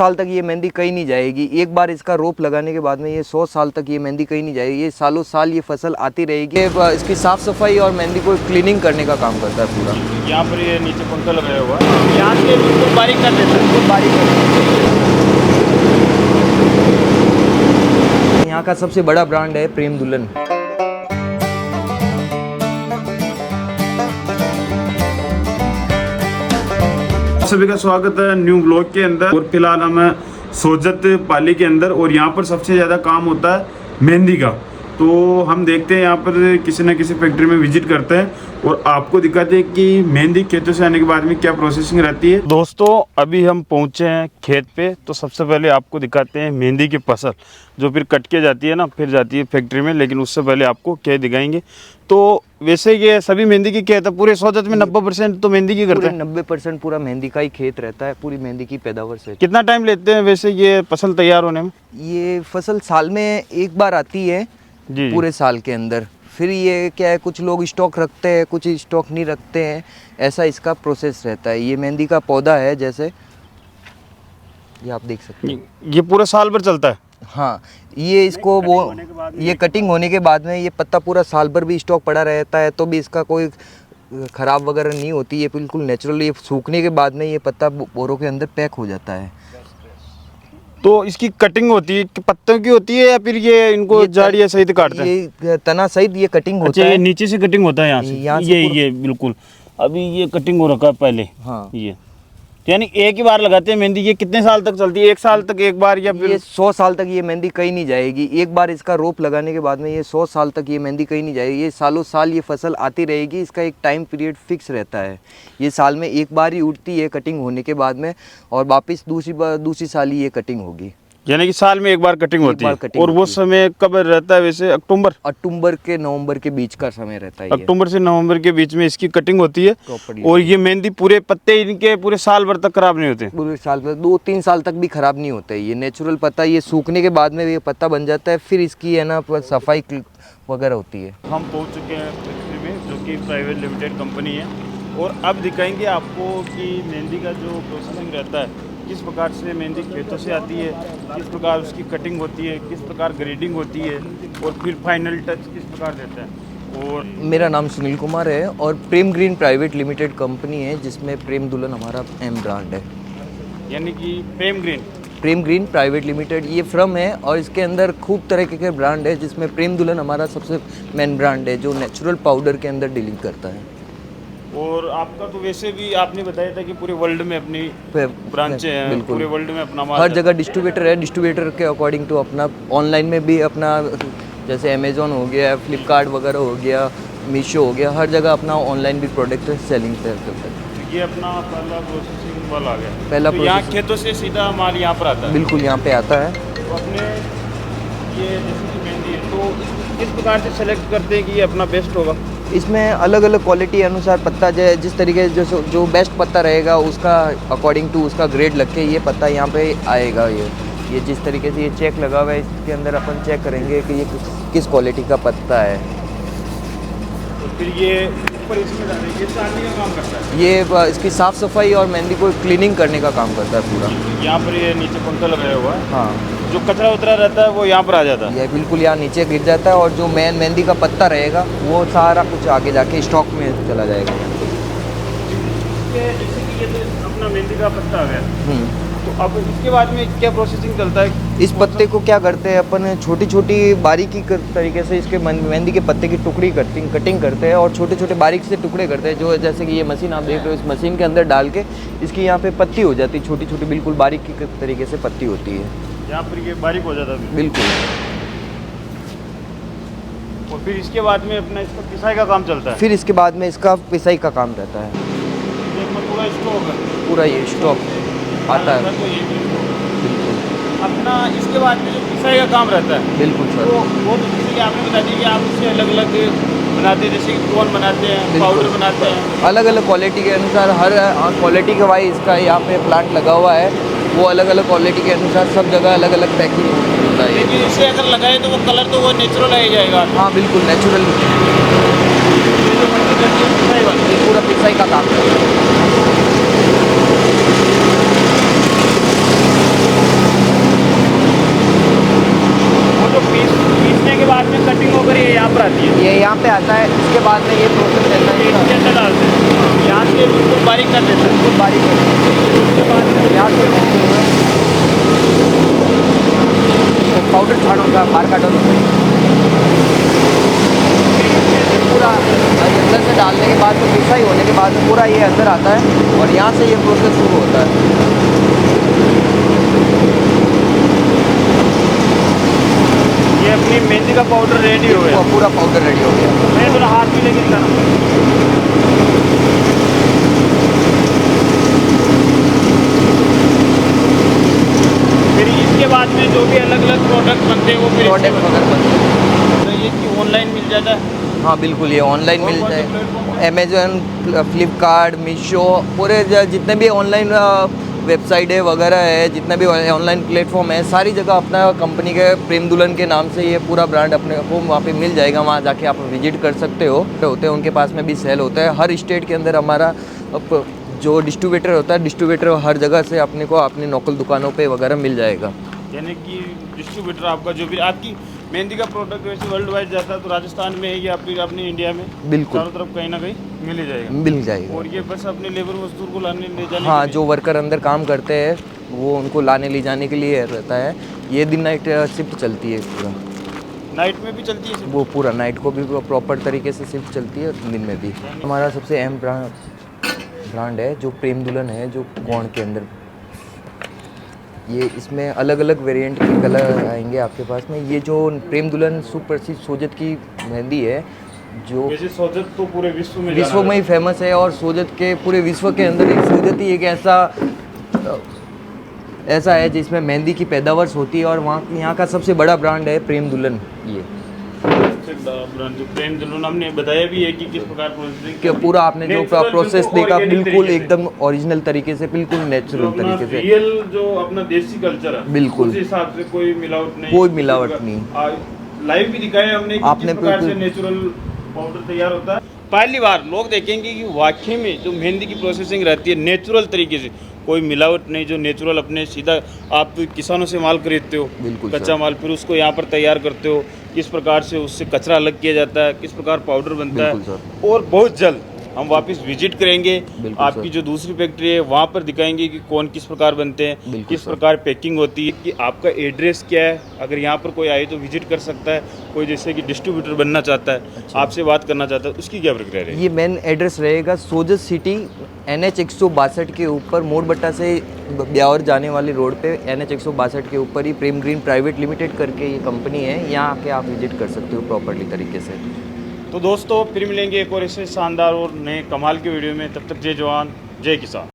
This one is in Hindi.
साल तक ये मेहंदी कहीं नहीं जाएगी। एक बार इसका रोप लगाने के बाद में ये 100 साल तक ये मेहंदी कहीं नहीं जाएगी। ये सालों साल ये फसल आती रहेगी। इसकी साफ़ सफाई और मेहंदी को क्लीनिंग करने का काम करता है पूरा। यहाँ पर ये नीचे पंखा लगाया हुआ है, यहाँ से बिल्कुल बारीक कर देता है, बिल्कुल बारीक कर। यहाँ का सबसे बड़ा ब्रांड है प्रेम दुल्हन। सभी का स्वागत है न्यू ब्लॉग के अंदर। और फिलहाल हम सोजत पाली के अंदर, और यहाँ पर सबसे ज़्यादा काम होता है मेहंदी का। तो हम देखते हैं यहाँ पर किसी न किसी फैक्ट्री में विजिट करते हैं और आपको दिखाते हैं कि मेहंदी खेतों से आने के बाद में क्या प्रोसेसिंग रहती है। दोस्तों अभी हम पहुँचे हैं खेत पे, तो सबसे पहले आपको दिखाते हैं मेहंदी की फसल जो फिर कट के जाती है ना, फिर जाती है फैक्ट्री में। लेकिन उससे पहले आपको क्या दिखाएंगे। तो वैसे ये सभी मेहंदी की खेत है पूरे सोजत में, 90% तो मेहंदी की करते हैं। 90% पूरा मेहंदी का ही खेत रहता है, पूरी मेहंदी की पैदावार से। कितना टाइम लेते हैं वैसे ये फसल तैयार होने में? ये फसल साल में एक बार आती है जी पूरे साल के अंदर। फिर ये क्या है, कुछ लोग स्टॉक रखते हैं, कुछ स्टॉक नहीं रखते हैं, ऐसा इसका प्रोसेस रहता है। ये मेहंदी का पौधा है, जैसे ये आप देख सकते हैं, ये पूरा साल भर चलता है। हाँ, ये इसको वो ये कटिंग होने के बाद में ये पत्ता पूरा साल भर भी स्टॉक पड़ा रहता है, तो भी इसका कोई ख़राब वगैरह नहीं होती। ये बिल्कुल नेचुरल, ये सूखने के बाद में ये पत्ता बोरों के अंदर पैक हो जाता है। तो इसकी कटिंग होती है पत्तों की होती है या फिर ये इनको जाड़िया सहित काटते हैं? ये तना सहित ये कटिंग होता है। ये नीचे से कटिंग होता है यहाँ से, ये बिल्कुल अभी ये कटिंग हो रखा है पहले। हाँ, ये यानी एक ही बार लगाते हैं मेहंदी। ये कितने साल तक चलती है? एक साल तक एक बार, या फिर ये 100 साल तक ये मेहंदी कहीं नहीं जाएगी। एक बार इसका रोप लगाने के बाद में ये 100 साल तक ये मेहंदी कहीं नहीं जाएगी। ये सालों साल ये फसल आती रहेगी। इसका एक टाइम पीरियड फिक्स रहता है। ये साल में एक बार ही उठती है कटिंग होने के बाद में, और वापस दूसरी साल ही ये कटिंग होगी। यानी कि साल में एक बार कटिंग होती है। और वो समय कब रहता है वैसे? अक्टूबर के नवंबर के बीच का समय रहता है। अक्टूबर से नवंबर के बीच में इसकी कटिंग होती है। और ये मेहंदी पूरे पत्ते इनके पूरे साल भर तक खराब नहीं होते? पूरे साल भर 2-3 साल तक भी खराब नहीं होता है। ये नेचुरल पत्ता, ये सूखने के बाद में ये पत्ता बन जाता है। फिर इसकी है ना सफाई वगैरह होती है। हम पहुंच चुके हैं फैक्ट्री में, जो कि प्राइवेट लिमिटेड कंपनी है। और अब दिखाएंगे आपको कि मेहंदी का जो प्रोसेसिंग रहता है, किस प्रकार से मेहंदी खेतों से आती है, किस प्रकार उसकी कटिंग होती है, किस प्रकार ग्रेडिंग होती है, और फिर फाइनल टच किस प्रकार देता है। और मेरा नाम सुनील कुमार है और प्रेम ग्रीन प्राइवेट लिमिटेड कंपनी है, जिसमें प्रेम दुल्हन हमारा एम ब्रांड है। यानी कि प्रेम ग्रीन प्राइवेट लिमिटेड ये फर्म है, और इसके अंदर खूब तरह के ब्रांड है, जिसमें प्रेम दुल्हन हमारा सबसे मेन ब्रांड है, जो नेचुरल पाउडर के अंदर डीलिंग करता है। और आपका तो वैसे भी आपने बताया था कि पूरे वर्ल्ड में अपनी ब्रांचें हैं, पूरे वर्ल्ड में अपना माल हर जगह डिस्ट्रीब्यूटर है। डिस्ट्रीब्यूटर के अकॉर्डिंग टू अपना ऑनलाइन में भी अपना, जैसे अमेजोन हो गया, फ्लिपकार्ट वगैरह हो गया, मीशो हो गया, हर जगह अपना ऑनलाइन भी प्रोडक्ट सेलिंग करते हैं। ये अपना पहला प्रोसेसिंग वाला आ गया। पहला तो यहाँ खेतों से सीधा माल यहाँ पर आता है? बिल्कुल, यहाँ पे आता है। तो अपने ये जैसे कि मेहंदी है, तो किस प्रकार से सेलेक्ट करते हैं कि ये अपना बेस्ट होगा? इसमें अलग अलग क्वालिटी अनुसार पत्ता, जिस तरीके जो बेस्ट पत्ता रहेगा उसका अकॉर्डिंग टू उसका ग्रेड लग के ये पत्ता यहाँ पे आएगा। ये जिस तरीके से ये चेक लगा हुआ है, इसके अंदर अपन चेक करेंगे कि ये किस क्वालिटी का पत्ता है। तो फिर ये ऊपर इसमें डालेंगे, ये सारने का काम करता है? ये इसकी साफ़ सफाई और मेहंदी को क्लीनिंग करने का काम करता है पूरा। यहाँ पर ये नीचे पंखा लगाया हुआ है। हाँ, जो कचरा उतरा रहता है वो यहाँ पर आ जाता है? ये बिल्कुल यहाँ नीचे गिर जाता है, और जो मेहंदी का पत्ता रहेगा वो सारा कुछ आगे जाके स्टॉक में चला जाएगा। जैसे कि ये तो अपना मेहंदी का पत्ता आ गया, तो अब इसके बाद में क्या प्रोसेसिंग चलता है? इस पत्ते को क्या करते हैं अपन, छोटी छोटी बारीकी तरीके से इसके मेहंदी के पत्ते की टुकड़ी कटिंग करते हैं, और छोटे छोटे बारीक से टुकड़े करते हैं। जो जैसे कि ये मशीन आप देख रहे हो, इस मशीन के अंदर डाल के इसकी यहाँ पे पत्ती हो जाती है, छोटी छोटी बिल्कुल बारीकी तरीके से पत्ती होती है। यहाँ पर ये बारीक हो जाता है बिल्कुल। और फिर इसके बाद में अपना इसका पिसाई का काम चलता है? फिर इसके बाद में इसका पिसाई का काम रहता है। पूरा स्टॉक है, पूरा ये स्टॉक आता है। बिल्कुल। अपना इसके बाद में जो पिसाई का काम रहता है? बिल्कुल सर। तो वो तो जैसे कि आपने बता दिया कि आप उससे अलग अलग बनाते हैं, जैसे कि कोन बनाते हैं, पाउडर बनाते हैं, अलग अलग क्वालिटी के अनुसार, हर क्वालिटी के वाइज इसका यहाँ पे प्लांट लगा हुआ है। वो अलग अलग क्वालिटी के अनुसार सब जगह अलग अलग पैकिंग होता है। लेकिन इसे अगर लगाए तो वो कलर तो वो नेचुरल आ जाएगा? हाँ बिल्कुल नेचुरल। पूरा पिसाई का काम है। यहाँ पे आता है, इसके बाद में ये प्रोसेस रहता है इसके अंदर डालते हैं, यहाँ से बिल्कुल बारीक कर देते हैं। बिल्कुल बारीक है। उसके बाद में यहाँ से पाउडर छाड़ूंगा, बाहर काटूंगा पूरा। अंदर से डालने के बाद में पिसाई होने के बाद में पूरा ये अंदर आता है और यहाँ से ये प्रोसेस शुरू होता है। ये अपनी मेहंदी का पाउडर रेडी हो गया। पूरा पाउडर रेडी हो गया। मैं थोड़ा हाथ में लेके दिखाना। फिर इसके बाद में जो भी अलग अलग प्रोडक्ट बनते हैं वो फिर प्रोडक्ट वगैरह बनते हैं। तो ये कि ऑनलाइन मिल जाता है। हाँ बिल्कुल, ये ऑनलाइन मिल जाए। अमेजोन, फ्लिपकार्ट, मीशो, पूरे जितने भी ऑनलाइन वेबसाइट है वगैरह है, जितना भी ऑनलाइन प्लेटफॉर्म है, सारी जगह अपना कंपनी के प्रेम दुल्हन के नाम से ये पूरा ब्रांड अपने को वहाँ पे मिल जाएगा। वहाँ जाके आप विजिट कर सकते हो। होते हैं उनके पास में भी सेल होता है। हर स्टेट के अंदर हमारा जो डिस्ट्रीब्यूटर होता है, डिस्ट्रीब्यूटर हर जगह से अपने को अपनी लोकल दुकानों पे वगैरह मिल जाएगा। यानी कि डिस्ट्रीब्यूटर आपका जो भी आपकी मेहंदी का प्रोडक्ट वैसे वर्ल्ड वाइड जाता है, तो राजस्थान में है या अपने इंडिया में बिल्कुल चारों तरफ कहीं ना कहीं मिल ही जाएगा। मिल जाएगा। और ये बस अपने लेबर मजदूर को लाने ले जाने हाँ, के लिए। जो वर्कर अंदर काम करते हैं वो उनको लाने ले जाने के लिए रहता है। ये दिन नाइट शिफ्ट चलती है पूरा। नाइट में भी चलती है सिर्फ? वो पूरा नाइट को भी प्रॉपर तरीके से शिफ्ट चलती है, दिन में भी। हमारा सबसे अहम ब्रांड है जो प्रेम दुल्हन है, जो गौंड के अंदर ये इसमें अलग अलग वेरिएंट के कलर आएंगे आपके पास में। ये जो प्रेम दुल्हन सुप्रसिद्ध सोजत की मेहंदी है, जो वैसे सोजत तो पूरे विश्व में विश्व में ही फेमस है। और सोजत के पूरे विश्व के अंदर एक सोजत ही एक ऐसा है जिसमें मेहंदी की पैदावार होती है। और वहाँ यहाँ का सबसे बड़ा ब्रांड है प्रेम दुल्हन। ये ब्रांड जो प्रेम दुल्हन हमने बताया भी है कि किस प्रकार प्रोसेसिंग कि पूरा आपने जो Natural, प्रोसेस बिल्कुल देखा, organic बिल्कुल तरीके से। एकदम ओरिजिनल तरीके से, बिल्कुल नेचुरल तरीके से। रियल जो अपना देसी कल्चर है, बिल्कुल। उस हिसाब से कोई मिलावट नहीं। कोई मिलावट नहीं। लाइव भी दिखाया हमने कि आपने किस प्रकार से बिल्कुल- नेचुरल पाउडर तैयार होता है। पहली बार लोग देखेंगे कि वाकई में जो मेहंदी की प्रोसेसिंग रहती है नेचुरल तरीके से, कोई मिलावट नहीं, जो नेचुरल अपने सीधा आप किसानों से माल खरीदते हो, बिल्कुल कच्चा सर। माल, फिर उसको यहाँ पर तैयार करते हो, किस प्रकार से उससे कचरा अलग किया जाता है, किस प्रकार पाउडर बनता है। बिल्कुल और बहुत जल्द हम वापस विजिट करेंगे बिल्कुल आपकी सर। जो दूसरी फैक्ट्री है वहाँ पर दिखाएंगे कि कौन किस प्रकार बनते हैं, बिल्कुल किस सर। प्रकार पैकिंग होती है, कि आपका एड्रेस क्या है। अगर यहाँ पर कोई आए तो विजिट कर सकता है, कोई जैसे कि डिस्ट्रीब्यूटर बनना चाहता है, आपसे बात करना चाहता है, उसकी क्या प्रक्रिया रहेगी? ये मेन एड्रेस रहेगा सोजत सिटी, NH 162 के ऊपर, मोड़बट्टा से ब्यावर जाने वाली रोड पे NH 162 के ऊपर ही प्रेम ग्रीन प्राइवेट लिमिटेड करके ये कंपनी है। यहाँ आके आप विजिट कर सकते हो प्रॉपर्ली तरीके से। तो दोस्तों फिर मिलेंगे एक और ऐसे शानदार और नए कमाल के वीडियो में। तब तक जय जवान जय किसान।